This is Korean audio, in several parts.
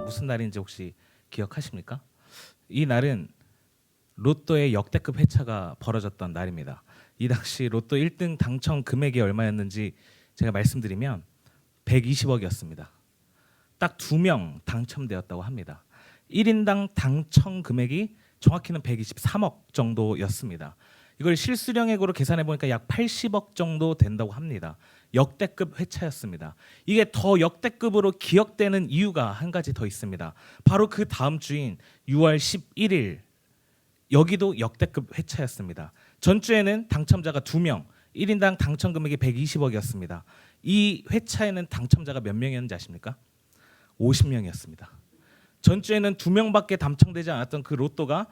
무슨 날인지 혹시 기억하십니까? 이 날은 로또의 역대급 회차가 벌어졌던 날입니다. 이 당시 로또 1등 당첨 금액이 얼마였는지 제가 말씀드리면 120억이었습니다. 딱 2명 당첨되었다고 합니다. 1인당 당첨 금액이 정확히는 123억 정도였습니다. 이걸 실수령액으로 계산해 보니까 약 80억 정도 된다고 합니다. 역대급 회차였습니다. 이게 더 역대급으로 기억되는 이유가 한 가지 더 있습니다. 바로 그 다음 주인 6월 11일 여기도 역대급 회차였습니다. 전주에는 당첨자가 2명, 1인당 당첨 금액이 120억이었습니다. 이 회차에는 당첨자가 몇 명이었는지 아십니까? 50명이었습니다. 전주에는 2명밖에 당첨되지 않았던 그 로또가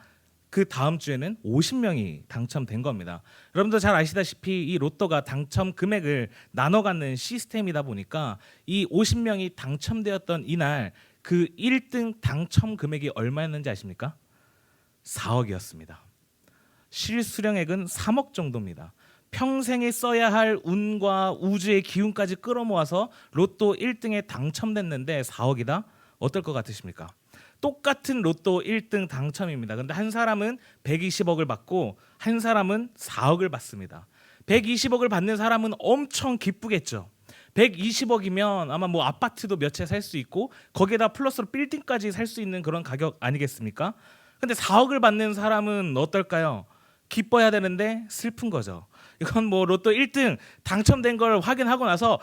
그 다음 주에는 50명이 당첨된 겁니다. 여러분도 잘 아시다시피 이 로또가 당첨 금액을 나눠 갖는 시스템이다 보니까 이 50명이 당첨되었던 이날 그 1등 당첨 금액이 얼마였는지 아십니까? 4억이었습니다. 실수령액은 3억 정도입니다. 평생에 써야 할 운과 우주의 기운까지 끌어모아서 로또 1등에 당첨됐는데 4억이다? 어떨 것 같으십니까? 똑같은 로또 1등 당첨입니다. 근데 한 사람은 120억을 받고 한 사람은 4억을 받습니다. 120억을 받는 사람은 엄청 기쁘겠죠. 120억이면 아마 뭐 아파트도 몇 채 살 수 있고 거기에다 플러스로 빌딩까지 살 수 있는 그런 가격 아니겠습니까? 근데 4억을 받는 사람은 어떨까요? 기뻐야 되는데 슬픈 거죠. 이건 뭐 로또 1등 당첨된 걸 확인하고 나서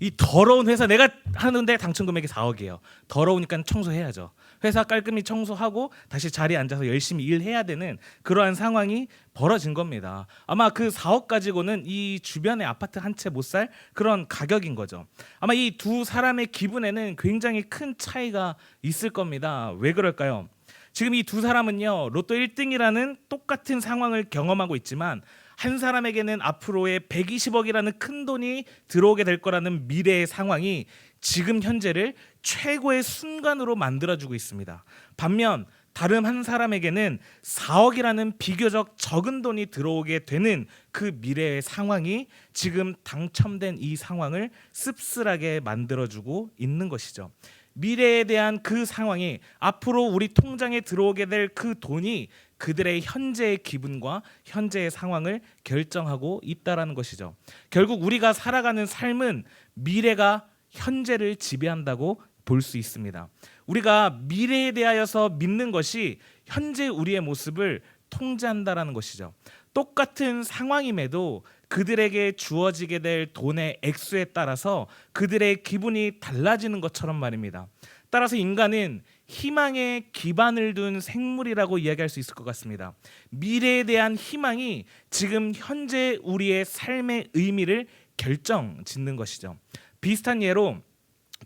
이 더러운 회사 내가 하는데 당첨 금액이 4억이에요. 더러우니까 청소해야죠. 회사 깔끔히 청소하고 다시 자리에 앉아서 열심히 일해야 되는 그러한 상황이 벌어진 겁니다. 아마 그 4억 가지고는 이 주변의 아파트 한 채 못 살 그런 가격인 거죠. 아마 이 두 사람의 기분에는 굉장히 큰 차이가 있을 겁니다. 왜 그럴까요? 지금 이 두 사람은요, 로또 1등이라는 똑같은 상황을 경험하고 있지만 한 사람에게는 앞으로의 120억이라는 큰 돈이 들어오게 될 거라는 미래의 상황이 지금 현재를 최고의 순간으로 만들어주고 있습니다. 반면 다른 한 사람에게는 4억이라는 비교적 적은 돈이 들어오게 되는 그 미래의 상황이 지금 당첨된 이 상황을 씁쓸하게 만들어주고 있는 것이죠. 미래에 대한 그 상황이 앞으로 우리 통장에 들어오게 될 그 돈이 그들의 현재의 기분과 현재의 상황을 결정하고 있다라는 것이죠. 결국 우리가 살아가는 삶은 미래가 현재를 지배한다고 볼 수 있습니다. 우리가 미래에 대하여서 믿는 것이 현재 우리의 모습을 통제한다라는 것이죠. 똑같은 상황임에도 그들에게 주어지게 될 돈의 액수에 따라서 그들의 기분이 달라지는 것처럼 말입니다. 따라서 인간은 희망에 기반을 둔 생물이라고 이야기할 수 있을 것 같습니다. 미래에 대한 희망이 지금 현재 우리의 삶의 의미를 결정짓는 것이죠. 비슷한 예로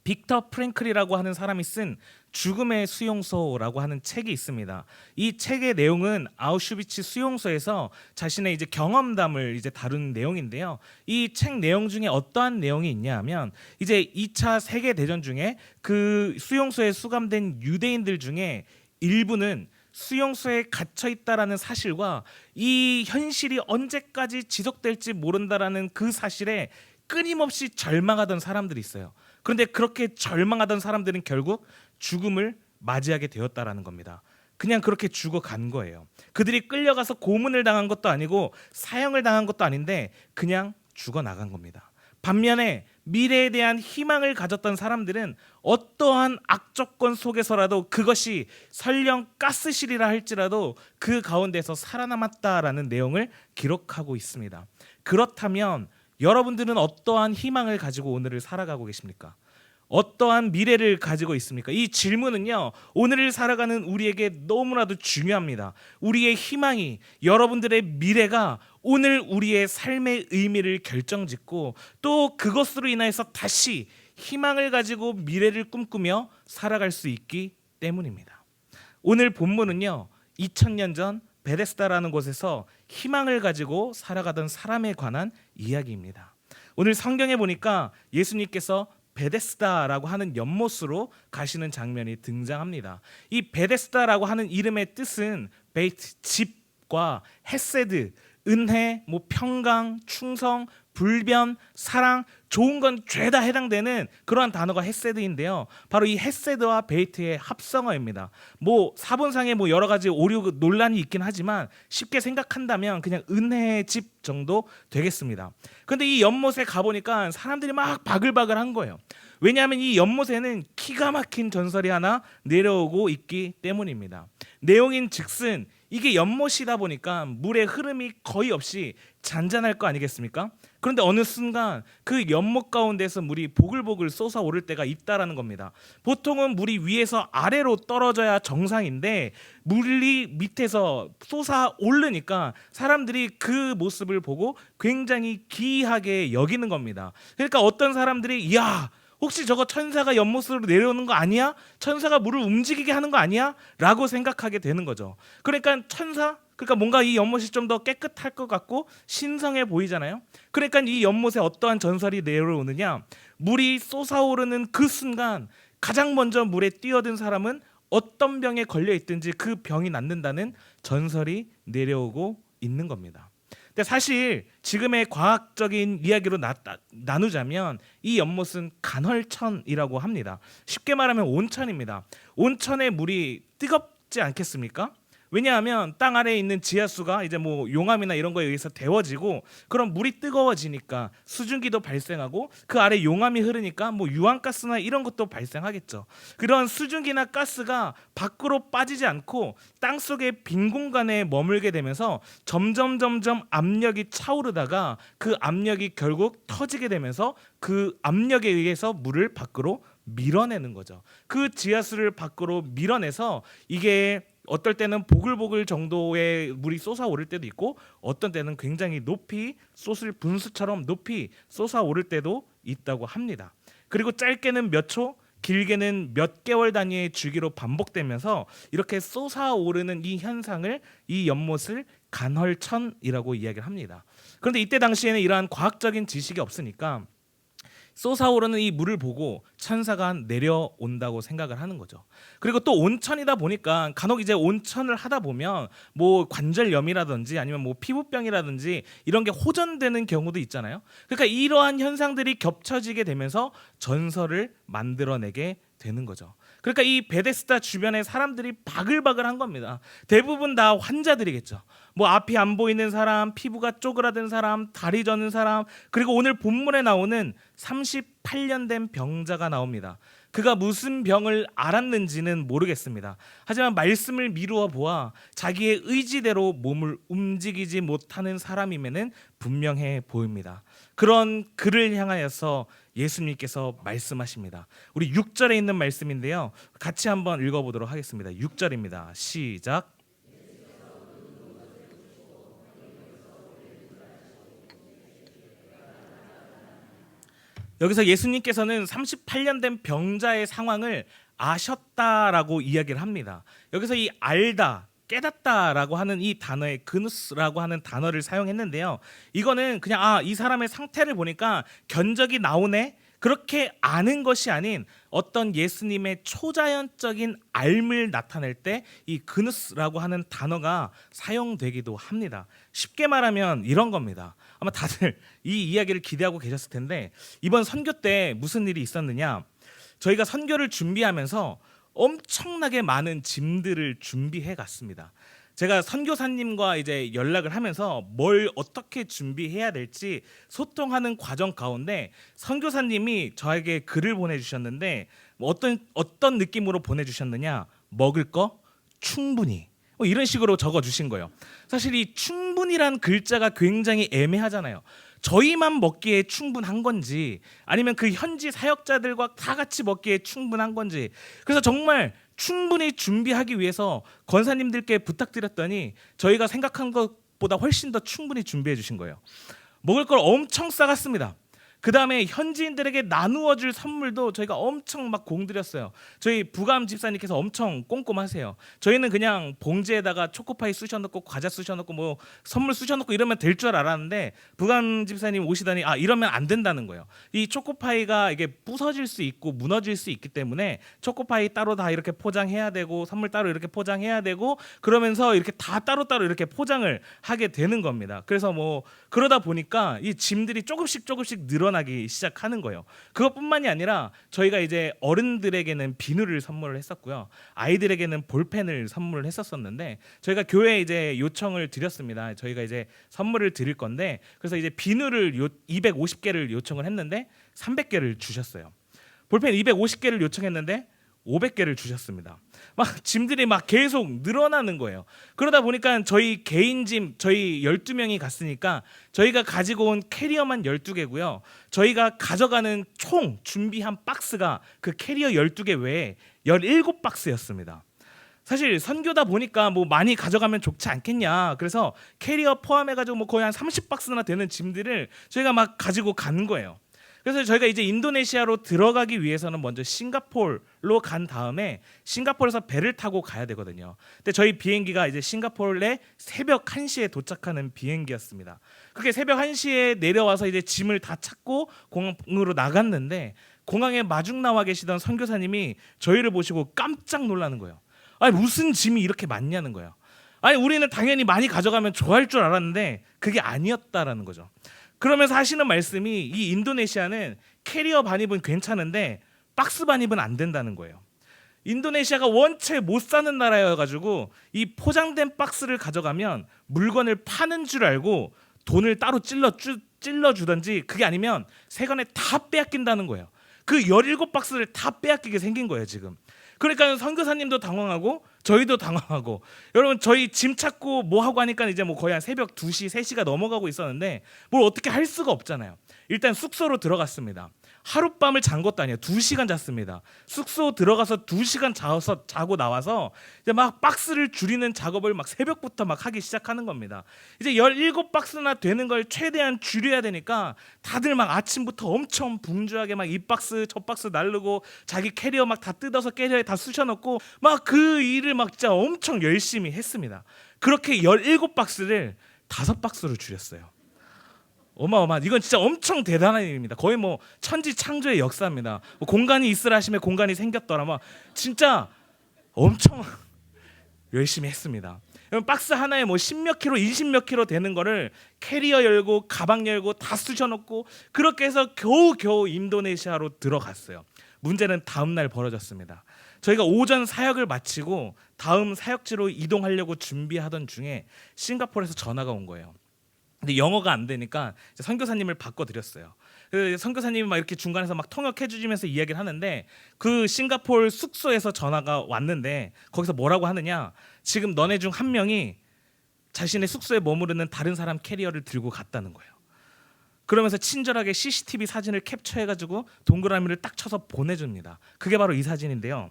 빅터 프랭클이라고 하는 사람이 쓴 죽음의 수용소라고 하는 책이 있습니다. 이 책의 내용은 아우슈비츠 수용소에서 자신의 이제 경험담을 이제 다룬 내용인데요. 이 책 내용 중에 어떠한 내용이 있냐면 이제 2차 세계 대전 중에 그 수용소에 수감된 유대인들 중에 일부는 수용소에 갇혀 있다라는 사실과 이 현실이 언제까지 지속될지 모른다라는 그 사실에 끊임없이 절망하던 사람들이 있어요. 그런데 그렇게 절망하던 사람들은 결국 죽음을 맞이하게 되었다라는 겁니다. 그냥 그렇게 죽어간 거예요. 그들이 끌려가서 고문을 당한 것도 아니고 사형을 당한 것도 아닌데 그냥 죽어나간 겁니다. 반면에 미래에 대한 희망을 가졌던 사람들은 어떠한 악조건 속에서라도 그것이 설령 가스실이라 할지라도 그 가운데서 살아남았다라는 내용을 기록하고 있습니다. 그렇다면 여러분들은 어떠한 희망을 가지고 오늘을 살아가고 계십니까? 어떠한 미래를 가지고 있습니까? 이 질문은요, 오늘을 살아가는 우리에게 너무나도 중요합니다. 우리의 희망이, 여러분들의 미래가 오늘 우리의 삶의 의미를 결정짓고 또 그것으로 인해서 다시 희망을 가지고 미래를 꿈꾸며 살아갈 수 있기 때문입니다. 오늘 본문은요, 2000년 전 베데스다라는 곳에서 희망을 가지고 살아가던 사람에 관한 이야기입니다. 오늘 성경에 보니까 예수님께서 베데스다라고 하는 연못으로 가시는 장면이 등장합니다. 이 베데스다라고 하는 이름의 뜻은 베이트, 집과 헤세드, 은혜, 평강, 충성, 불변, 사랑, 좋은 건 죄다 해당되는 그러한 단어가 헤세드인데요. 바로 이 헤세드와 베이트의 합성어입니다. 뭐 사본상에 뭐 여러 가지 오류 논란이 있긴 하지만 쉽게 생각한다면 그냥 은혜의 집 정도 되겠습니다. 근데 이 연못에 가보니까 사람들이 막 바글바글한 거예요. 왜냐하면 이 연못에는 기가 막힌 전설이 하나 내려오고 있기 때문입니다. 내용인 즉슨 이게 연못이다 보니까 물의 흐름이 거의 없이 잔잔할 거 아니겠습니까? 그런데 어느 순간 그 연못 가운데서 물이 보글보글 솟아오를 때가 있다라는 겁니다. 보통은 물이 위에서 아래로 떨어져야 정상인데 물이 밑에서 솟아오르니까 사람들이 그 모습을 보고 굉장히 기이하게 여기는 겁니다. 그러니까 어떤 사람들이 야, 혹시 저거 천사가 연못으로 내려오는 거 아니야? 천사가 물을 움직이게 하는 거 아니야? 라고 생각하게 되는 거죠. 그러니까 그러니까 뭔가 이 연못이 좀 더 깨끗할 것 같고 신성해 보이잖아요. 그러니까 이 연못에 어떠한 전설이 내려오느냐? 물이 솟아오르는 그 순간 가장 먼저 물에 뛰어든 사람은 어떤 병에 걸려 있든지 그 병이 낫는다는 전설이 내려오고 있는 겁니다. 근데 사실 지금의 과학적인 이야기로 나누자면 이 연못은 간헐천이라고 합니다. 쉽게 말하면 온천입니다. 온천의 물이 뜨겁지 않겠습니까? 왜냐하면 땅 아래에 있는 지하수가 이제 뭐 용암이나 이런 거에 의해서 데워지고 그럼 물이 뜨거워지니까 수증기도 발생하고 그 아래 용암이 흐르니까 뭐 유황가스나 이런 것도 발생하겠죠. 그런 수증기나 가스가 밖으로 빠지지 않고 땅 속의 빈 공간에 머물게 되면서 점점 압력이 차오르다가 그 압력이 결국 터지게 되면서 그 압력에 의해서 물을 밖으로 밀어내는 거죠. 그 지하수를 밖으로 밀어내서 이게 어떨 때는 보글보글 정도의 물이 솟아오를 때도 있고 어떤 때는 굉장히 높이 솟을 분수처럼 높이 솟아오를 때도 있다고 합니다. 그리고 짧게는 몇 초, 길게는 몇 개월 단위의 주기로 반복되면서 이렇게 솟아오르는 이 현상을 이 연못을 간헐천이라고 이야기를 합니다. 그런데 이때 당시에는 이러한 과학적인 지식이 없으니까 솟아오르는 이 물을 보고 천사가 내려온다고 생각을 하는 거죠. 그리고 또 온천이다 보니까 간혹 이제 온천을 하다 보면 뭐 관절염이라든지 아니면 뭐 피부병이라든지 이런 게 호전되는 경우도 있잖아요. 그러니까 이러한 현상들이 겹쳐지게 되면서 전설을 만들어내게 되는 거죠. 그러니까 이 베데스다 주변에 사람들이 바글바글한 겁니다. 대부분 다 환자들이겠죠. 뭐 앞이 안 보이는 사람, 피부가 쪼그라든 사람, 다리 저는 사람, 그리고 오늘 본문에 나오는 38년 된 병자가 나옵니다. 그가 무슨 병을 앓았는지는 모르겠습니다. 하지만 말씀을 미루어 보아 자기의 의지대로 몸을 움직이지 못하는 사람임에는 분명해 보입니다. 그런 그를 향하여서 예수님께서 말씀하십니다. 우리 6절에 있는 말씀인데요. 같이 한번 읽어보도록 하겠습니다. 6절입니다. 시작. 여기서 예수님께서는 38년 된 병자의 상황을 아셨다라고 이야기를 합니다. 여기서 이 알다, 깨닫다라고 하는 이 단어의 그누스라고 하는 단어를 사용했는데요. 이거는 그냥 이 사람의 상태를 보니까 견적이 나오네, 그렇게 아는 것이 아닌 어떤 예수님의 초자연적인 알을 나타낼 때 이 그누스라고 하는 단어가 사용되기도 합니다. 쉽게 말하면 이런 겁니다. 아마 다들 이 이야기를 기대하고 계셨을 텐데 이번 선교 때 무슨 일이 있었느냐, 저희가 선교를 준비하면서 엄청나게 많은 짐들을 준비해 갔습니다. 제가 선교사님과 이제 연락을 하면서 뭘 어떻게 준비해야 될지 소통하는 과정 가운데 선교사님이 저에게 글을 보내주셨는데 어떤 느낌으로 보내주셨느냐, 먹을 거 충분히, 이런 식으로 적어주신 거예요. 사실 이 충분이란 글자가 굉장히 애매하잖아요. 저희만 먹기에 충분한 건지 아니면 그 현지 사역자들과 다 같이 먹기에 충분한 건지, 그래서 정말 충분히 준비하기 위해서 권사님들께 부탁드렸더니 저희가 생각한 것보다 훨씬 더 충분히 준비해 주신 거예요. 먹을 걸 엄청 싸갔습니다. 그 다음에 현지인들에게 나누어 줄 선물도 저희가 엄청 막 공들였어요. 저희 부감 집사님께서 엄청 꼼꼼하세요. 저희는 그냥 봉지에다가 초코파이 쑤셔넣고 과자 쑤셔넣고 뭐 선물 쑤셔넣고 이러면 될 줄 알았는데 부감 집사님 오시더니 이러면 안 된다는 거예요. 이 초코파이가 이게 부서질 수 있고 무너질 수 있기 때문에 초코파이 따로 다 이렇게 포장해야 되고 선물 따로 이렇게 포장해야 되고 그러면서 이렇게 다 따로따로 이렇게 포장을 하게 되는 겁니다. 그래서 뭐 그러다 보니까 이 짐들이 조금씩 늘어나 일어나기 시작하는 거예요. 그것뿐만이 아니라 저희가 이제 어른들에게는 비누를 선물을 했었고요. 아이들에게는 볼펜을 선물을 했었었는데 저희가 교회에 이제 요청을 드렸습니다. 저희가 이제 선물을 드릴 건데 그래서 이제 비누를 250개를 요청을 했는데 300개를 주셨어요. 볼펜 250개를 요청했는데 500개를 주셨습니다. 막 짐들이 막 계속 늘어나는 거예요. 그러다 보니까 저희 개인 짐 저희 12명이 갔으니까 저희가 가지고 온 캐리어만 12개고요. 저희가 가져가는 총 준비한 박스가 그 캐리어 12개 외에 17박스였습니다. 사실 선교다 보니까 뭐 많이 가져가면 좋지 않겠냐. 그래서 캐리어 포함해가지고 뭐 거의 한 30박스나 되는 짐들을 저희가 막 가지고 가는 거예요. 그래서 저희가 이제 인도네시아로 들어가기 위해서는 먼저 싱가포르로 간 다음에 싱가포르에서 배를 타고 가야 되거든요. 근데 저희 비행기가 이제 싱가포르에 새벽 1시에 도착하는 비행기였습니다. 그게 새벽 1시에 내려와서 이제 짐을 다 찾고 공항으로 나갔는데 공항에 마중 나와 계시던 선교사님이 저희를 보시고 깜짝 놀라는 거예요. 아니 무슨 짐이 이렇게 많냐는 거예요. 아니 우리는 당연히 많이 가져가면 좋아할 줄 알았는데 그게 아니었다라는 거죠. 그러면서 하시는 말씀이 이 인도네시아는 캐리어 반입은 괜찮은데 박스 반입은 안 된다는 거예요. 인도네시아가 원체 못 사는 나라여가지고 이 포장된 박스를 가져가면 물건을 파는 줄 알고 돈을 따로 찔러주던지 그게 아니면 세관에 다 빼앗긴다는 거예요. 그 17박스를 다 빼앗기게 생긴 거예요 지금. 그러니까 선교사님도 당황하고 저희도 당황하고 여러분 저희 짐 찾고 뭐 하고 하니까 이제 뭐 거의 한 새벽 2시, 3시가 넘어가고 있었는데 뭘 어떻게 할 수가 없잖아요. 일단 숙소로 들어갔습니다. 하룻밤을 잔 것도 아니에요. 2시간 잤습니다. 숙소 들어가서 2시간 자고 나와서 이제 막 박스를 줄이는 작업을 막 새벽부터 막 하기 시작하는 겁니다. 이제 17박스나 되는 걸 최대한 줄여야 되니까 다들 막 아침부터 엄청 분주하게 막 이 박스 저 박스 나르고 자기 캐리어 막 다 뜯어서 캐리어에 다 쑤셔넣고 막 그 일을 막 진짜 엄청 열심히 했습니다. 그렇게 17박스를 5박스로 줄였어요. 어마어마. 이건 진짜 엄청 대단한 일입니다. 거의 뭐 천지 창조의 역사입니다. 뭐 공간이 있으라 하시면 공간이 생겼더라. 막 진짜 엄청 열심히 했습니다. 박스 하나에 뭐 10몇 킬로, 20몇 킬로 되는 거를 캐리어 열고 가방 열고 다 쑤셔넣고 그렇게 해서 겨우 인도네시아로 들어갔어요. 문제는 다음 날 벌어졌습니다. 저희가 오전 사역을 마치고 다음 사역지로 이동하려고 준비하던 중에 싱가포르에서 전화가 온 거예요. 근데 영어가 안 되니까 선교사님을 바꿔드렸어요. 그 선교사님이 막 이렇게 중간에서 막 통역해 주시면서 이야기를 하는데 그 싱가포르 숙소에서 전화가 왔는데 거기서 뭐라고 하느냐, 지금 너네 중 한 명이 자신의 숙소에 머무르는 다른 사람 캐리어를 들고 갔다는 거예요. 그러면서 친절하게 CCTV 사진을 캡처해가지고 동그라미를 딱 쳐서 보내줍니다. 그게 바로 이 사진인데요.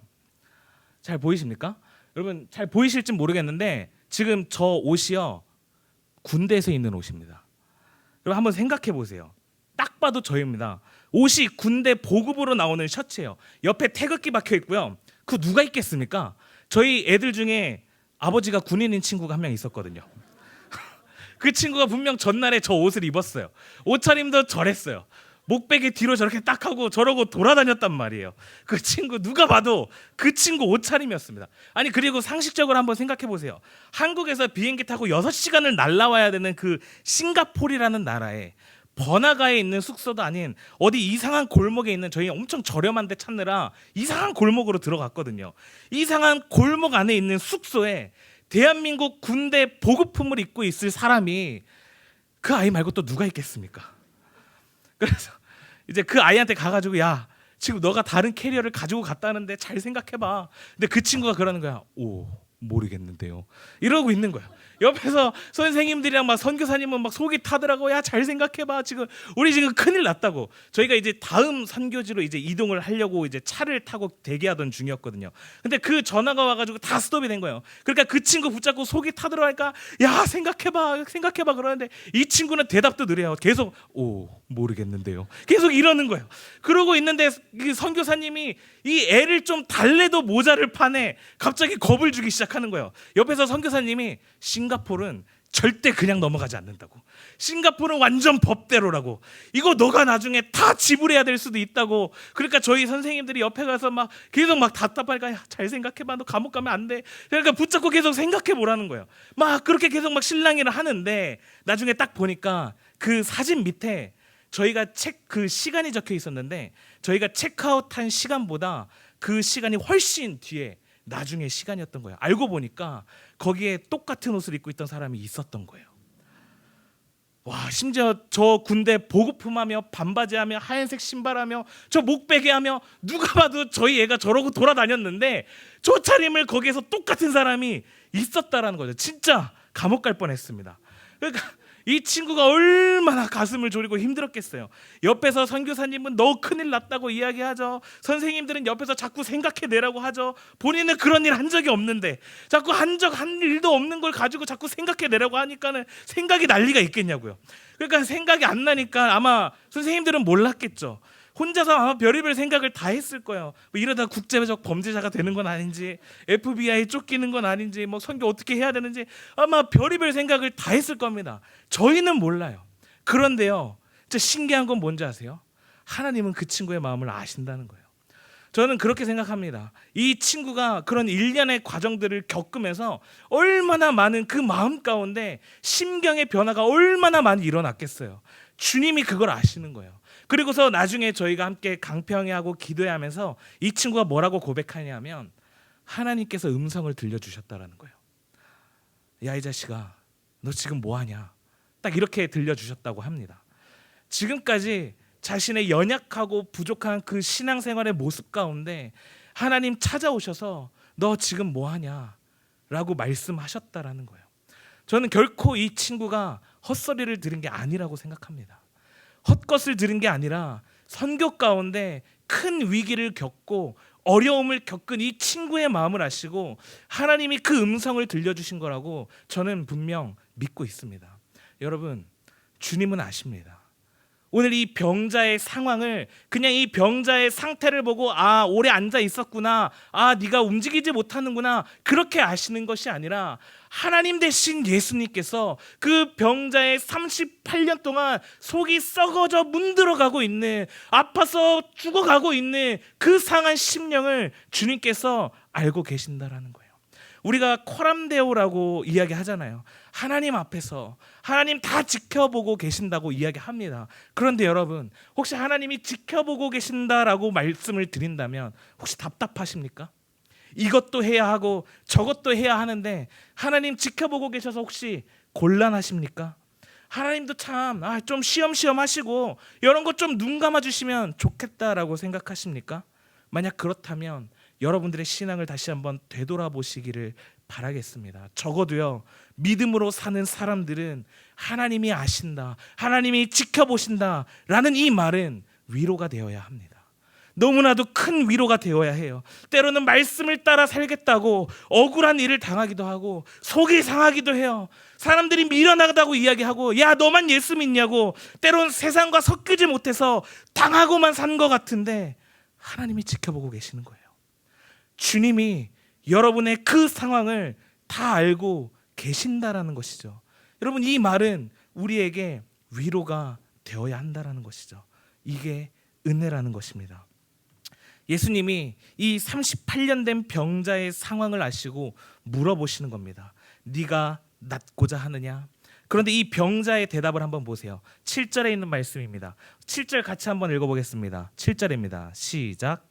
잘 보이십니까? 여러분 잘 보이실지 모르겠는데 지금 저 옷이요 군대에서 입는 옷입니다. 여러분 한번 생각해 보세요. 딱 봐도 저입니다. 옷이 군대 보급으로 나오는 셔츠예요. 옆에 태극기 박혀 있고요. 그 누가 입겠습니까? 저희 애들 중에 아버지가 군인인 친구가 한 명 있었거든요. 그 친구가 분명 전날에 저 옷을 입었어요. 옷차림도 저랬어요. 목베개 뒤로 저렇게 딱 하고 저러고 돌아다녔단 말이에요. 그 친구 누가 봐도 그 친구 옷차림이었습니다. 아니 그리고 상식적으로 한번 생각해 보세요. 한국에서 비행기 타고 6시간을 날아와야 되는 그 싱가포르라는 나라에 번화가에 있는 숙소도 아닌 어디 이상한 골목에 있는 저희 엄청 저렴한 데 찾느라 이상한 골목으로 들어갔거든요. 이상한 골목 안에 있는 숙소에 대한민국 군대 보급품을 입고 있을 사람이 그 아이 말고 또 누가 있겠습니까? 그래서 이제 그 아이한테 가가지고 야 지금 너가 다른 캐리어를 가지고 갔다는데 잘 생각해봐. 근데 그 친구가 그러는 거야. 오 모르겠는데요. 이러고 있는 거야. 옆에서 선생님들이랑 막 선교사님은 막 속이 타더라고. 야 잘 생각해봐. 지금 우리 지금 큰일 났다고. 저희가 이제 다음 선교지로 이제 이동을 하려고 이제 차를 타고 대기하던 중이었거든요. 근데 그 전화가 와가지고 다 스톱이 된 거예요. 그러니까 그 친구 붙잡고 속이 타더라니까 야 생각해봐 그러는데 이 친구는 대답도 느려요. 계속 오 모르겠는데요. 계속 이러는 거예요. 그러고 있는데 그 선교사님이 이 애를 좀 달래도 모자를 파네. 갑자기 겁을 주기 시작하는 거예요. 옆에서 선교사님이 싱가포르는 절대 그냥 넘어가지 않는다고. 싱가포르는 완전 법대로라고. 이거 너가 나중에 다 지불해야 될 수도 있다고. 그러니까 저희 선생님들이 옆에 가서 막 계속 막 답답하니까 야, 잘 생각해봐. 너 감옥 가면 안 돼. 그러니까 붙잡고 계속 생각해 보라는 거예요. 막 그렇게 계속 막 실랑이를 하는데 나중에 딱 보니까 그 사진 밑에 저희가 그 시간이 적혀 있었는데 저희가 체크아웃한 시간보다 그 시간이 훨씬 뒤에 나중에 시간이었던 거예요. 알고 보니까 거기에 똑같은 옷을 입고 있던 사람이 있었던 거예요. 와, 심지어 저 군대 보급품하며 반바지하며 하얀색 신발하며 저 목베개하며 누가 봐도 저희 애가 저러고 돌아다녔는데 저 차림을 거기에서 똑같은 사람이 있었다라는 거죠. 진짜 감옥 갈 뻔했습니다. 그러니까 이 친구가 얼마나 가슴을 졸이고 힘들었겠어요. 옆에서 선교사님은 너 큰일 났다고 이야기하죠. 선생님들은 옆에서 자꾸 생각해내라고 하죠. 본인은 그런 일 한 적이 없는데 자꾸 한 일도 없는 걸 가지고 자꾸 생각해내라고 하니까는 생각이 날 리가 있겠냐고요. 그러니까 생각이 안 나니까 아마 선생님들은 몰랐겠죠. 혼자서 아마 별의별 생각을 다 했을 거예요. 뭐 이러다 국제적 범죄자가 되는 건 아닌지, FBI 쫓기는 건 아닌지, 뭐 선교 어떻게 해야 되는지 아마 별의별 생각을 다 했을 겁니다. 저희는 몰라요. 그런데요, 진짜 신기한 건 뭔지 아세요? 하나님은 그 친구의 마음을 아신다는 거예요. 저는 그렇게 생각합니다. 이 친구가 그런 일련의 과정들을 겪으면서 얼마나 많은 그 마음 가운데 심경의 변화가 얼마나 많이 일어났겠어요. 주님이 그걸 아시는 거예요. 그리고서 나중에 저희가 함께 강평회하고 기도하면서 이 친구가 뭐라고 고백하냐면 하나님께서 음성을 들려주셨다라는 거예요. 야, 이 자식아, 너 지금 뭐하냐? 딱 이렇게 들려주셨다고 합니다. 지금까지 자신의 연약하고 부족한 그 신앙생활의 모습 가운데 하나님 찾아오셔서 너 지금 뭐하냐? 라고 말씀하셨다라는 거예요. 저는 결코 이 친구가 헛소리를 들은 게 아니라고 생각합니다. 헛것을 들은 게 아니라 선교 가운데 큰 위기를 겪고 어려움을 겪은 이 친구의 마음을 아시고 하나님이 그 음성을 들려주신 거라고 저는 분명 믿고 있습니다. 여러분, 주님은 아십니다. 오늘 이 병자의 상황을 그냥 이 병자의 상태를 보고 아, 오래 앉아 있었구나, 아, 네가 움직이지 못하는구나, 그렇게 아시는 것이 아니라 하나님 대신 예수님께서 그 병자의 38년 동안 속이 썩어져 문드러가고 있는, 아파서 죽어가고 있는 그 상한 심령을 주님께서 알고 계신다라는 거예요. 우리가 코람데오라고 이야기하잖아요. 하나님 앞에서 하나님 다 지켜보고 계신다고 이야기합니다. 그런데 여러분, 혹시 하나님이 지켜보고 계신다라고 말씀을 드린다면 혹시 답답하십니까? 이것도 해야 하고 저것도 해야 하는데 하나님 지켜보고 계셔서 혹시 곤란하십니까? 하나님도 참 좀 쉬엄쉬엄 하시고 이런 것 좀 눈 감아주시면 좋겠다라고 생각하십니까? 만약 그렇다면 여러분들의 신앙을 다시 한번 되돌아보시기를 바라겠습니다. 적어도요, 믿음으로 사는 사람들은 하나님이 아신다, 하나님이 지켜보신다 라는 이 말은 위로가 되어야 합니다. 너무나도 큰 위로가 되어야 해요. 때로는 말씀을 따라 살겠다고 억울한 일을 당하기도 하고 속이 상하기도 해요. 사람들이 밀어나가다고 이야기하고 야, 너만 예수 믿냐고 때로는 세상과 섞이지 못해서 당하고만 산 것 같은데 하나님이 지켜보고 계시는 거예요. 주님이 여러분의 그 상황을 다 알고 계신다라는 것이죠. 여러분, 이 말은 우리에게 위로가 되어야 한다라는 것이죠. 이게 은혜라는 것입니다. 예수님이 이 38년 된 병자의 상황을 아시고 물어보시는 겁니다. 네가 낫고자 하느냐? 그런데 이 병자의 대답을 한번 보세요. 7절에 있는 말씀입니다. 7절 같이 한번 읽어보겠습니다. 7절입니다. 시작.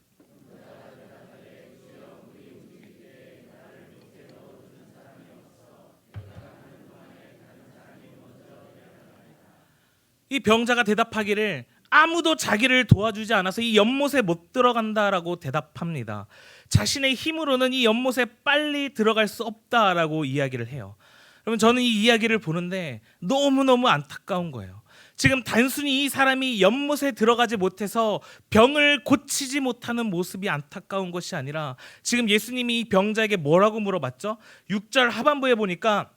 이 병자가 대답하기를 아무도 자기를 도와주지 않아서 이 연못에 못 들어간다라고 대답합니다. 자신의 힘으로는 이 연못에 빨리 들어갈 수 없다라고 이야기를 해요. 그러면 저는 이 이야기를 보는데 너무너무 안타까운 거예요. 지금 단순히 이 사람이 연못에 들어가지 못해서 병을 고치지 못하는 모습이 안타까운 것이 아니라 지금 예수님이 이 병자에게 뭐라고 물어봤죠? 6절 하반부에 보니까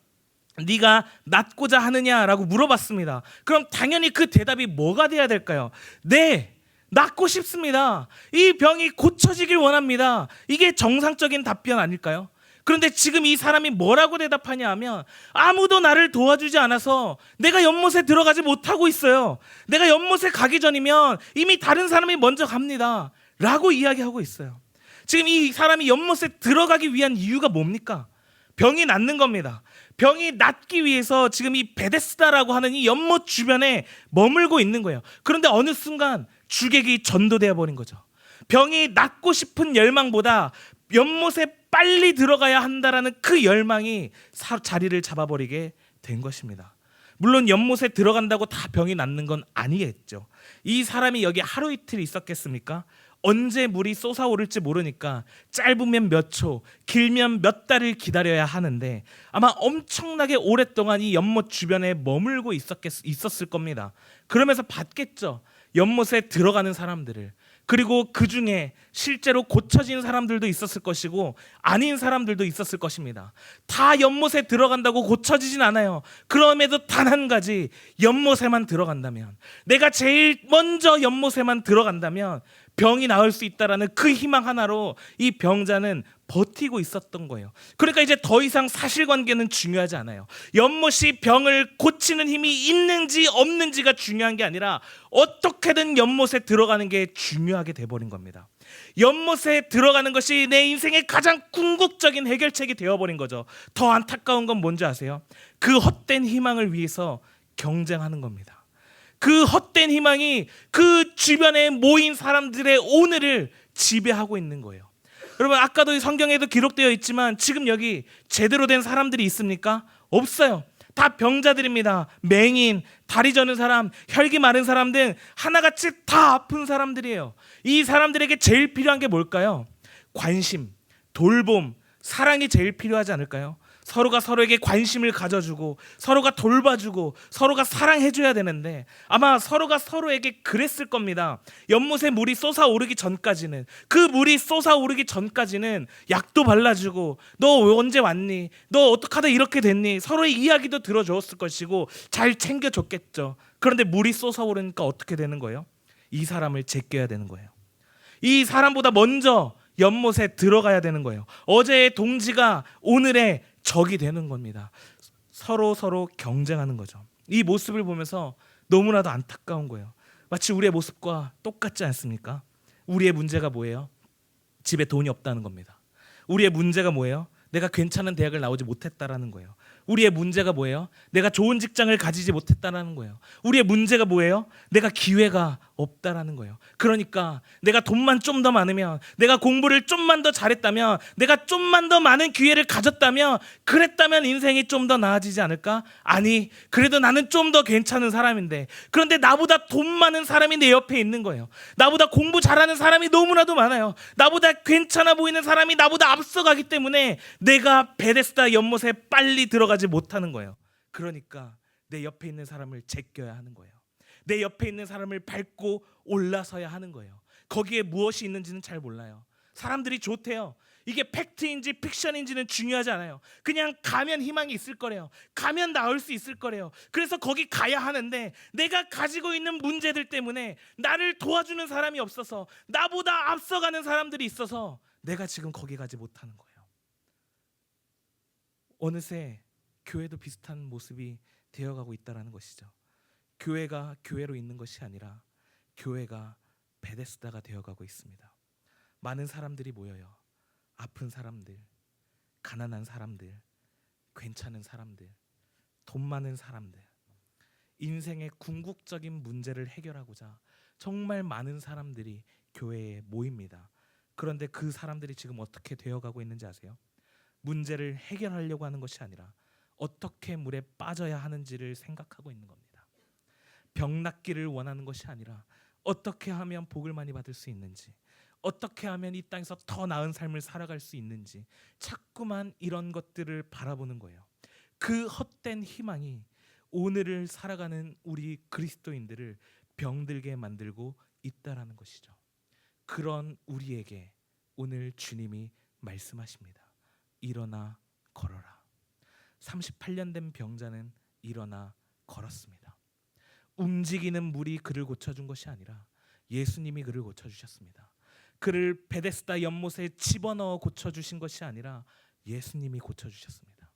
네가 낫고자 하느냐라고 물어봤습니다. 그럼 당연히 그 대답이 뭐가 돼야 될까요? 네, 낫고 싶습니다. 이 병이 고쳐지길 원합니다. 이게 정상적인 답변 아닐까요? 그런데 지금 이 사람이 뭐라고 대답하냐 하면 아무도 나를 도와주지 않아서 내가 연못에 들어가지 못하고 있어요. 내가 연못에 가기 전이면 이미 다른 사람이 먼저 갑니다 라고 이야기하고 있어요. 지금 이 사람이 연못에 들어가기 위한 이유가 뭡니까? 병이 낫는 겁니다. 병이 낫기 위해서 지금 이 베데스다라고 하는 이 연못 주변에 머물고 있는 거예요. 그런데 어느 순간 주객이 전도되어 버린 거죠. 병이 낫고 싶은 열망보다 연못에 빨리 들어가야 한다라는 그 열망이 자리를 잡아버리게 된 것입니다. 물론 연못에 들어간다고 다 병이 낫는 건 아니겠죠. 이 사람이 여기 하루 이틀 있었겠습니까? 언제 물이 솟아오를지 모르니까 짧으면 몇 초, 길면 몇 달을 기다려야 하는데 아마 엄청나게 오랫동안 이 연못 주변에 머물고 있었을 겁니다. 그러면서 봤겠죠. 연못에 들어가는 사람들을. 그리고 그 중에 실제로 고쳐진 사람들도 있었을 것이고 아닌 사람들도 있었을 것입니다. 다 연못에 들어간다고 고쳐지진 않아요. 그럼에도 단 한 가지, 연못에만 들어간다면, 내가 제일 먼저 연못에만 들어간다면 병이 나을 수 있다라는 그 희망 하나로 이 병자는 버티고 있었던 거예요. 그러니까 이제 더 이상 사실관계는 중요하지 않아요. 연못이 병을 고치는 힘이 있는지 없는지가 중요한 게 아니라 어떻게든 연못에 들어가는 게 중요하게 돼버린 겁니다. 연못에 들어가는 것이 내 인생의 가장 궁극적인 해결책이 되어버린 거죠. 더 안타까운 건 뭔지 아세요? 그 헛된 희망을 위해서 경쟁하는 겁니다. 그 헛된 희망이 그 주변에 모인 사람들의 오늘을 지배하고 있는 거예요. 여러분, 아까도 성경에도 기록되어 있지만 지금 여기 제대로 된 사람들이 있습니까? 없어요. 다 병자들입니다. 맹인, 다리 저는 사람, 혈기 마른 사람 등 하나같이 다 아픈 사람들이에요. 이 사람들에게 제일 필요한 게 뭘까요? 관심, 돌봄, 사랑이 제일 필요하지 않을까요? 서로가 서로에게 관심을 가져주고 서로가 돌봐주고 서로가 사랑해줘야 되는데 아마 서로가 서로에게 그랬을 겁니다. 연못에 물이 솟아오르기 전까지는, 그 물이 솟아오르기 전까지는 약도 발라주고 너 언제 왔니? 너 어떡하다 이렇게 됐니? 서로의 이야기도 들어줬을 것이고 잘 챙겨줬겠죠. 그런데 물이 솟아오르니까 어떻게 되는 거예요? 이 사람을 제껴야 되는 거예요. 이 사람보다 먼저 연못에 들어가야 되는 거예요. 어제의 동지가 오늘의 적이 되는 겁니다. 서로 경쟁하는 거죠. 이 모습을 보면서 너무나도 안타까운 거예요. 마치 우리의 모습과 똑같지 않습니까? 우리의 문제가 뭐예요? 집에 돈이 없다는 겁니다. 우리의 문제가 뭐예요? 내가 괜찮은 대학을 나오지 못했다라는 거예요. 우리의 문제가 뭐예요? 내가 좋은 직장을 가지지 못했다라는 거예요. 우리의 문제가 뭐예요? 내가 기회가 없다라는 거예요. 그러니까 내가 돈만 좀 더 많으면, 내가 공부를 좀만 더 잘했다면, 내가 좀만 더 많은 기회를 가졌다면, 그랬다면 인생이 좀 더 나아지지 않을까? 아니, 그래도 나는 좀 더 괜찮은 사람인데, 그런데 나보다 돈 많은 사람이 내 옆에 있는 거예요. 나보다 공부 잘하는 사람이 너무나도 많아요. 나보다 괜찮아 보이는 사람이 나보다 앞서가기 때문에 내가 베데스다 연못에 빨리 들어가지 못하는 거예요. 그러니까 내 옆에 있는 사람을 제껴야 하는 거예요. 내 옆에 있는 사람을 밟고 올라서야 하는 거예요. 거기에 무엇이 있는지는 잘 몰라요. 사람들이 좋대요. 이게 팩트인지 픽션인지는 중요하지 않아요. 그냥 가면 희망이 있을 거래요. 가면 나을 수 있을 거래요. 그래서 거기 가야 하는데 내가 가지고 있는 문제들 때문에 나를 도와주는 사람이 없어서, 나보다 앞서가는 사람들이 있어서 내가 지금 거기 가지 못하는 거예요. 어느새 교회도 비슷한 모습이 되어가고 있다는 것이죠. 교회가 교회로 있는 것이 아니라 교회가 베데스다가 되어가고 있습니다. 많은 사람들이 모여요. 아픈 사람들, 가난한 사람들, 괜찮은 사람들, 돈 많은 사람들, 인생의 궁극적인 문제를 해결하고자 정말 많은 사람들이 교회에 모입니다. 그런데 그 사람들이 지금 어떻게 되어가고 있는지 아세요? 문제를 해결하려고 하는 것이 아니라 어떻게 물에 빠져야 하는지를 생각하고 있는 겁니다. 병 낫기를 원하는 것이 아니라 어떻게 하면 복을 많이 받을 수 있는지, 어떻게 하면 이 땅에서 더 나은 삶을 살아갈 수 있는지 자꾸만 이런 것들을 바라보는 거예요. 그 헛된 희망이 오늘을 살아가는 우리 그리스도인들을 병들게 만들고 있다라는 것이죠. 그런 우리에게 오늘 주님이 말씀하십니다. 일어나 걸어라. 38년 된 병자는 일어나 걸었습니다. 움직이는 물이 그를 고쳐준 것이 아니라 예수님이 그를 고쳐주셨습니다. 그를 베데스다 연못에 집어넣어 고쳐주신 것이 아니라 예수님이 고쳐주셨습니다.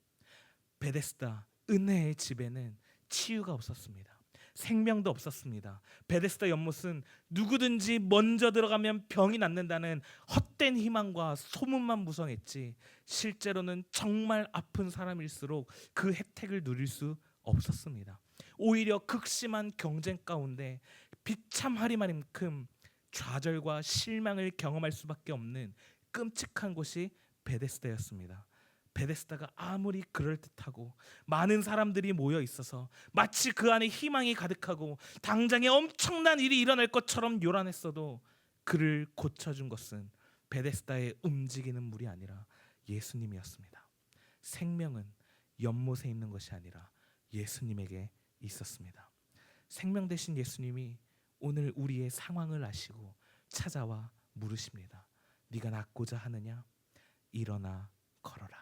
베데스다 은혜의 집에는 치유가 없었습니다. 생명도 없었습니다. 베데스다 연못은 누구든지 먼저 들어가면 병이 낫는다는 헛된 희망과 소문만 무성했지 실제로는 정말 아픈 사람일수록 그 혜택을 누릴 수 없었습니다. 오히려 극심한 경쟁 가운데 비참하리만큼 좌절과 실망을 경험할 수밖에 없는 끔찍한 곳이 베데스다였습니다. 베데스다가 아무리 그럴듯하고 많은 사람들이 모여 있어서 마치 그 안에 희망이 가득하고 당장에 엄청난 일이 일어날 것처럼 요란했어도 그를 고쳐준 것은 베데스다의 움직이는 물이 아니라 예수님이었습니다. 생명은 연못에 있는 것이 아니라 예수님에게 있었습니다. 생명 되신 예수님이 오늘 우리의 상황을 아시고 찾아와 물으십니다. 네가 낫고자 하느냐? 일어나 걸어라.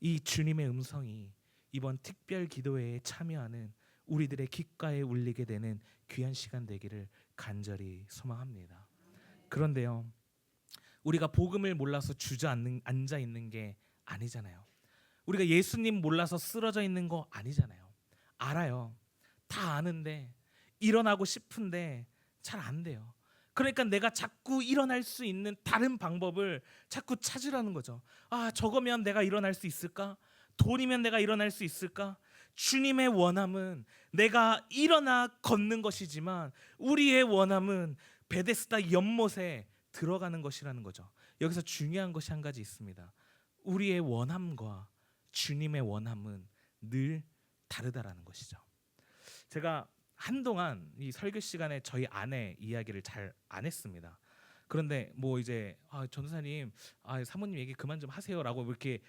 이 주님의 음성이 이번 특별 기도회에 참여하는 우리들의 귓가에 울리게 되는 귀한 시간 되기를 간절히 소망합니다. 그런데요, 우리가 복음을 몰라서 앉아 있는 게 아니잖아요. 우리가 예수님 몰라서 쓰러져 있는 거 아니잖아요. 알아요. 다 아는데 일어나고 싶은데 잘 안 돼요. 그러니까 내가 자꾸 일어날 수 있는 다른 방법을 자꾸 찾으라는 거죠. 아, 저거면 내가 일어날 수 있을까? 돈이면 내가 일어날 수 있을까? 주님의 원함은 내가 일어나 걷는 것이지만 우리의 원함은 베데스다 연못에 들어가는 것이라는 거죠. 여기서 중요한 것이 한 가지 있습니다. 우리의 원함과 주님의 원함은 늘 다르다라는 것이죠. 제가 한동안 이 설교 시간에 저희 아내 이야기를 잘 안 했습니다. 그런데 뭐 이제 전도사님, 사모님 얘기 그만 좀 하세요라고 이렇게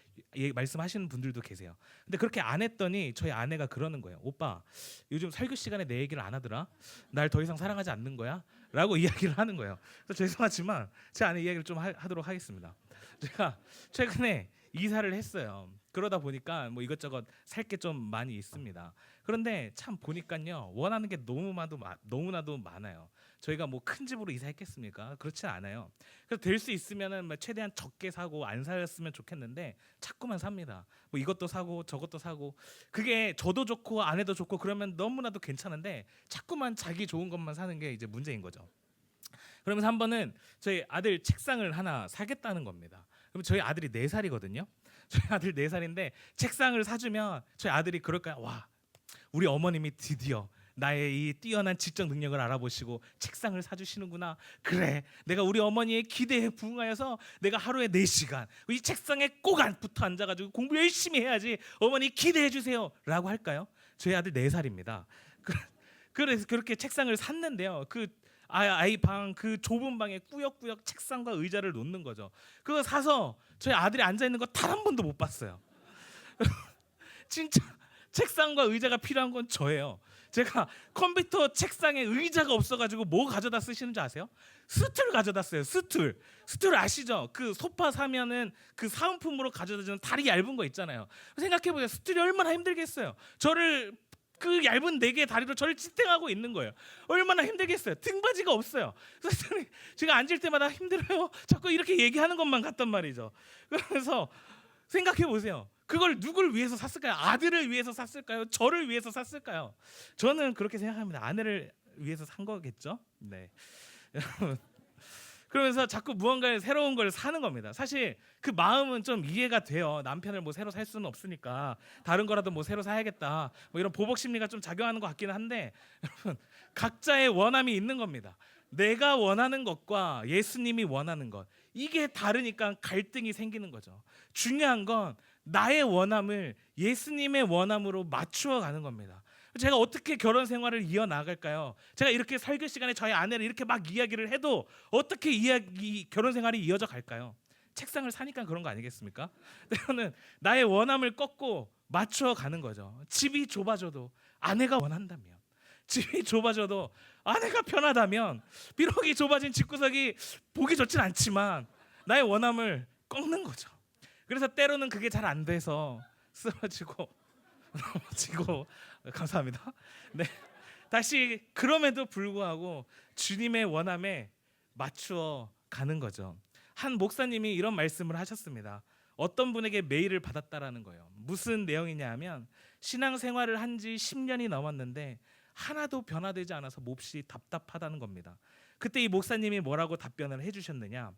말씀하시는 분들도 계세요. 근데 그렇게 안 했더니 저희 아내가 그러는 거예요. 오빠, 요즘 설교 시간에 내 얘기를 안 하더라. 날 더 이상 사랑하지 않는 거야? 라고 이야기를 하는 거예요. 그래서 죄송하지만 제 아내 이야기를 좀 하도록 하겠습니다. 제가 최근에 이사를 했어요. 그러다 보니까 뭐 이것저것 살 게 좀 많이 있습니다. 그런데 참 보니까요, 원하는 게 너무나도 많아요. 저희가 뭐 큰 집으로 이사했겠습니까? 그렇지 않아요. 그래서 될 수 있으면은 최대한 적게 사고 안 사였으면 좋겠는데 자꾸만 삽니다. 뭐 이것도 사고 저것도 사고, 그게 저도 좋고 아내도 좋고 그러면 너무나도 괜찮은데 자꾸만 자기 좋은 것만 사는 게 이제 문제인 거죠. 그러면서 한 번은 저희 아들 책상을 하나 사겠다는 겁니다. 그럼 저희 아들이 4살이거든요. 저희 아들 4살인데 책상을 사주면 저희 아들이 그럴까요? 와, 우리 어머님이 드디어 나의 이 뛰어난 지적 능력을 알아보시고 책상을 사주시는구나. 그래, 내가 우리 어머니의 기대에 부응하여서 내가 하루에 4시간 이 책상에 꼭 붙어 앉아가지고 공부 열심히 해야지, 어머니 기대해 주세요 라고 할까요? 저희 아들 4살입니다. 그래서 그렇게 책상을 샀는데요, 아이 방 그 좁은 방에 꾸역꾸역 책상과 의자를 놓는 거죠. 그거 사서 저희 아들이 앉아 있는 거 단 한 번도 못 봤어요. 진짜 책상과 의자가 필요한 건 저예요. 제가 컴퓨터 책상에 의자가 없어가지고 뭐 가져다 쓰시는 줄 아세요? 스툴 가져다 써요. 스툴 아시죠? 그 소파 사면은 그 사은품으로 가져다 주는 다리 얇은 거 있잖아요. 생각해보세요. 스툴이 얼마나 힘들겠어요. 저를 그 얇은 4개의 다리로 저를 지탱하고 있는 거예요. 얼마나 힘들겠어요. 등받이가 없어요. 그래서 제가 앉을 때마다 힘들어요. 자꾸 이렇게 얘기하는 것만 같단 말이죠. 그래서 생각해 보세요. 그걸 누굴 위해서 샀을까요? 아들을 위해서 샀을까요? 저를 위해서 샀을까요? 저는 그렇게 생각합니다. 아내를 위해서 산 거겠죠. 네. 그러면서 자꾸 무언가를 새로운 걸 사는 겁니다. 사실 그 마음은 좀 이해가 돼요. 남편을 뭐 새로 살 수는 없으니까 다른 거라도 뭐 새로 사야겠다, 뭐 이런 보복 심리가 좀 작용하는 것 같기는 한데, 여러분, 각자의 원함이 있는 겁니다. 내가 원하는 것과 예수님이 원하는 것, 이게 다르니까 갈등이 생기는 거죠. 중요한 건 나의 원함을 예수님의 원함으로 맞추어 가는 겁니다. 제가 어떻게 결혼 생활을 이어나갈까요? 제가 이렇게 설교 시간에 저희 아내를 이렇게 막 이야기를 해도 어떻게 결혼 생활이 이어져 갈까요? 책상을 사니까 그런 거 아니겠습니까? 때로는 나의 원함을 꺾고 맞추어 가는 거죠. 집이 좁아져도 아내가 원한다면, 집이 좁아져도 아내가 편하다면, 비록 이 좁아진 집구석이 보기 좋진 않지만 나의 원함을 꺾는 거죠. 그래서 때로는 그게 잘 안 돼서 쓰러지고 넘어지고, 감사합니다. 네, 다시 그럼에도 불구하고 주님의 원함에 맞추어 가는 거죠. 한 목사님이 이런 말씀을 하셨습니다. 어떤 분에게 메일을 받았다라는 거예요. 무슨 내용이냐 하면, 신앙생활을 한 지 10년이 넘었는데 하나도 변화되지 않아서 몹시 답답하다는 겁니다. 그때 이 목사님이 뭐라고 답변을 해주셨느냐?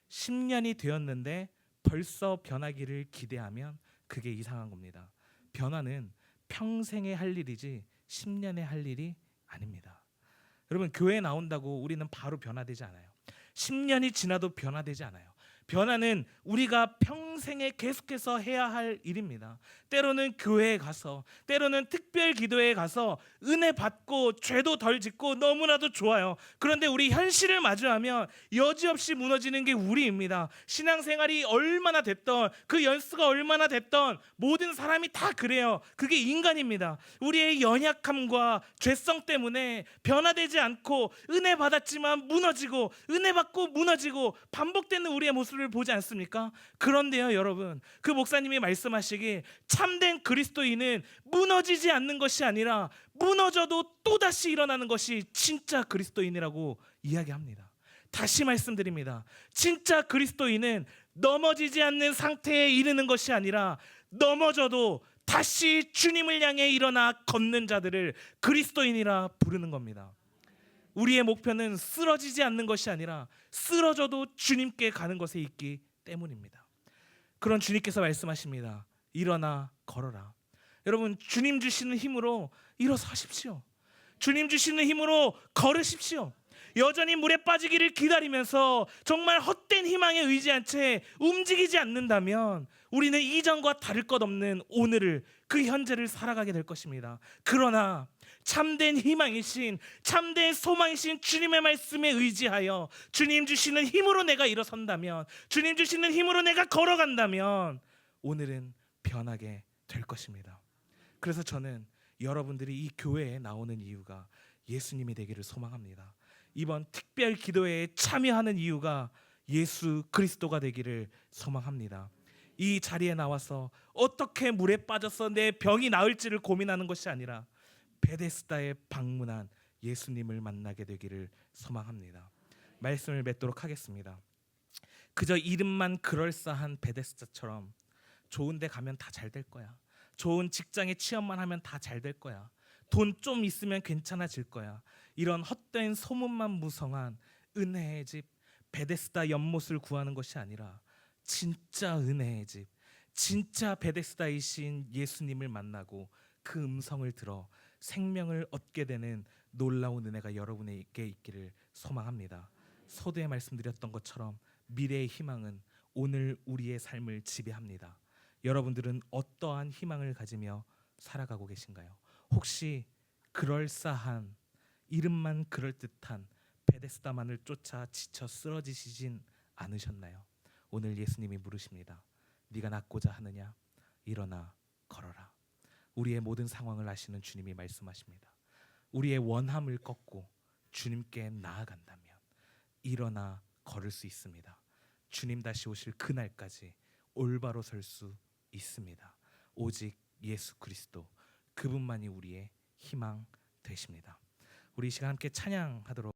10년이 되었는데 벌써 변하기를 기대하면 그게 이상한 겁니다. 변화는 평생에 할 일이지 10년에 할 일이 아닙니다. 여러분, 교회에 나온다고 우리는 바로 변화되지 않아요. 10년이 지나도 변화되지 않아요. 변화는 우리가 평생에 계속해서 해야 할 일입니다. 때로는 교회에 가서, 때로는 특별 기도에 가서 은혜 받고 죄도 덜 짓고 너무나도 좋아요. 그런데 우리 현실을 마주하면 여지없이 무너지는 게 우리입니다. 신앙생활이 얼마나 됐던, 그 연수가 얼마나 됐던 모든 사람이 다 그래요. 그게 인간입니다. 우리의 연약함과 죄성 때문에 변화되지 않고 은혜 받았지만 무너지고 은혜 받고 무너지고 반복되는 우리의 모습을 보지 않습니까? 그런데요, 여러분, 그 목사님이 말씀하시기 참된 그리스도인은 무너지지 않는 것이 아니라 무너져도 또다시 일어나는 것이 진짜 그리스도인이라고 이야기합니다. 다시 말씀드립니다. 진짜 그리스도인은 넘어지지 않는 상태에 이르는 것이 아니라 넘어져도 다시 주님을 향해 일어나 걷는 자들을 그리스도인이라 부르는 겁니다. 우리의 목표는 쓰러지지 않는 것이 아니라 쓰러져도 주님께 가는 것에 있기 때문입니다. 그런 주님께서 말씀하십니다. 일어나 걸어라. 여러분, 주님 주시는 힘으로 일어서십시오. 주님 주시는 힘으로 걸으십시오. 여전히 물에 빠지기를 기다리면서 정말 헛된 희망에 의지한 채 움직이지 않는다면 우리는 이전과 다를 것 없는 오늘을, 그 현재를 살아가게 될 것입니다. 그러나 참된 희망이신, 참된 소망이신 주님의 말씀에 의지하여 주님 주시는 힘으로 내가 일어선다면, 주님 주시는 힘으로 내가 걸어간다면 오늘은 변하게 될 것입니다. 그래서 저는 여러분들이 이 교회에 나오는 이유가 예수님이 되기를 소망합니다. 이번 특별 기도회에 참여하는 이유가 예수 그리스도가 되기를 소망합니다. 이 자리에 나와서 어떻게 물에 빠져서 내 병이 나을지를 고민하는 것이 아니라 베데스다에 방문한 예수님을 만나게 되기를 소망합니다. 말씀을 맺도록 하겠습니다. 그저 이름만 그럴싸한 베데스다처럼 좋은 데 가면 다 잘 될 거야. 좋은 직장에 취업만 하면 다 잘 될 거야. 돈 좀 있으면 괜찮아질 거야. 이런 헛된 소문만 무성한 은혜의 집 베데스다 연못을 구하는 것이 아니라 진짜 은혜의 집, 진짜 베데스다이신 예수님을 만나고 그 음성을 들어 생명을 얻게 되는 놀라운 은혜가 여러분에게 있기를 소망합니다. 서두에 말씀드렸던 것처럼 미래의 희망은 오늘 우리의 삶을 지배합니다. 여러분들은 어떠한 희망을 가지며 살아가고 계신가요? 혹시 그럴싸한, 이름만 그럴듯한 베데스다만을 쫓아 지쳐 쓰러지시진 않으셨나요? 오늘 예수님이 물으십니다. 네가 낫고자 하느냐? 일어나 걸어라. 우리의 모든 상황을 아시는 주님이 말씀하십니다. 우리의 원함을 꺾고 주님께 나아간다면 일어나 걸을 수 있습니다. 주님 다시 오실 그날까지 올바로 설 수 있습니다. 오직 예수 그리스도, 그분만이 우리의 희망 되십니다. 우리 이 시간 함께 찬양하도록